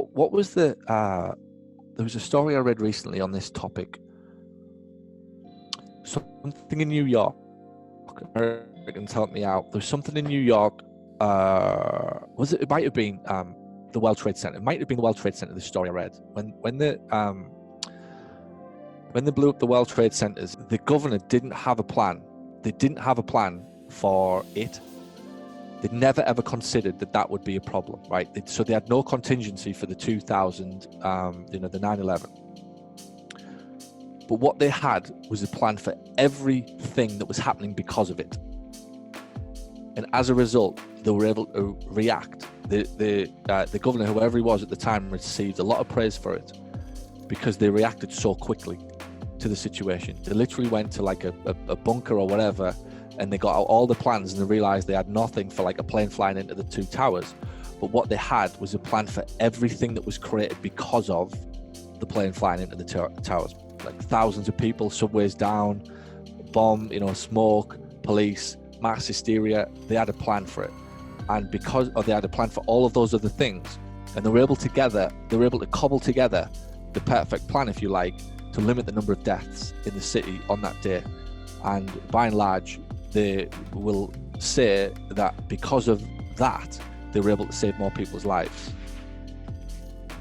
What was the there was a story I read recently on this topic. Something in New York. Americans help me out. There's something in New York. Was it? It might have been the World Trade Center. It might have been the World Trade Center. The story I read when they blew up the World Trade Centers, the governor didn't have a plan. They didn't have a plan for it. They never ever considered that would be a problem, right? So they had no contingency for the 2000, the 9/11. But what they had was a plan for everything that was happening because of it. And as a result, they were able to react. The governor, whoever he was at the time, received a lot of praise for it because they reacted so quickly to the situation. They literally went to like a bunker or whatever, and they got out all the plans, and they realized they had nothing for like a plane flying into the two towers. But what they had was a plan for everything that was created because of the plane flying into the towers. Like thousands of people, subways down, bomb, smoke, police, mass hysteria. They had a plan for it. And they had a plan for all of those other things, and they were able to cobble together the perfect plan, if you like, to limit the number of deaths in the city on that day. And by and large, they will say that because of that, they were able to save more people's lives.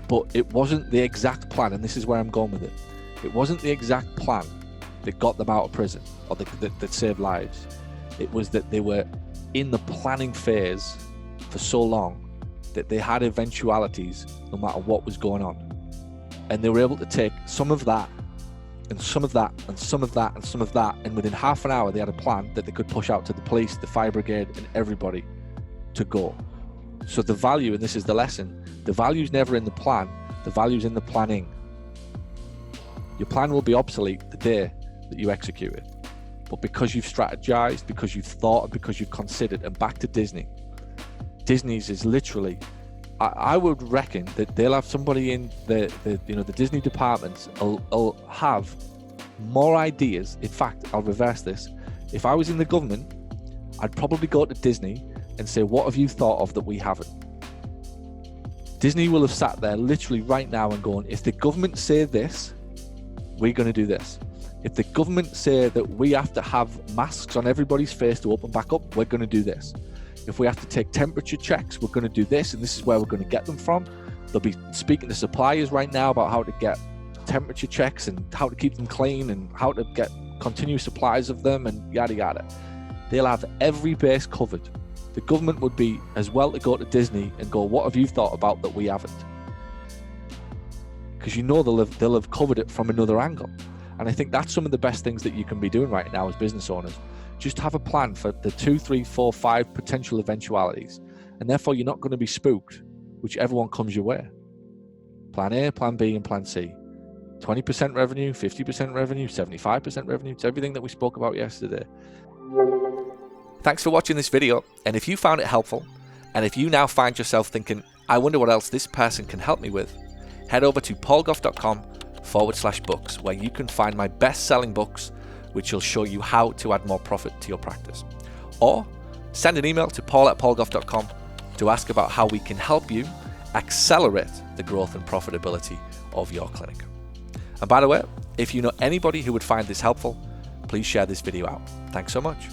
But it wasn't the exact plan, and this is where I'm going with it. It wasn't the exact plan that got them out of prison or that saved lives. It was that they were in the planning phase for so long that they had eventualities no matter what was going on. And they were able to take some of that and some of that and some of that and some of that, and within half an hour they had a plan that they could push out to the police, the fire brigade, and everybody to go. So the value, and this is the lesson, the value's never in the plan, the value's in the planning. Your plan will be obsolete the day that you execute it. But because you've strategized, because you've thought, because you've considered, and back to Disney. Disney's is literally, I would reckon that they'll have somebody in the Disney departments will have more ideas. In fact, I'll reverse this. If I was in the government, I'd probably go to Disney and say, what have you thought of that we haven't? Disney will have sat there literally right now and going, if the government say this, we're going to do this. If the government say that we have to have masks on everybody's face to open back up, we're going to do this. If we have to take temperature checks, we're going to do this, and this is where we're going to get them from. They'll be speaking to suppliers right now about how to get temperature checks and how to keep them clean and how to get continuous supplies of them and yada yada. They'll have every base covered. The government would be as well to go to Disney and go, what have you thought about that we haven't? Because they'll have covered it from another angle. And I think that's some of the best things that you can be doing right now as business owners. Just have a plan for the 2, 3, 4, 5 potential eventualities. And therefore, you're not going to be spooked, whichever one comes your way. Plan A, Plan B, and Plan C. 20% revenue, 50% revenue, 75% revenue. It's everything that we spoke about yesterday. Thanks for watching this video. And if you found it helpful, and if you now find yourself thinking, I wonder what else this person can help me with, head over to paulgough.com/books, where you can find my best-selling books, which will show you how to add more profit to your practice. Or send an email to paul@paulgough.com to ask about how we can help you accelerate the growth and profitability of your clinic. And by the way, if you know anybody who would find this helpful, please share this video out. Thanks so much.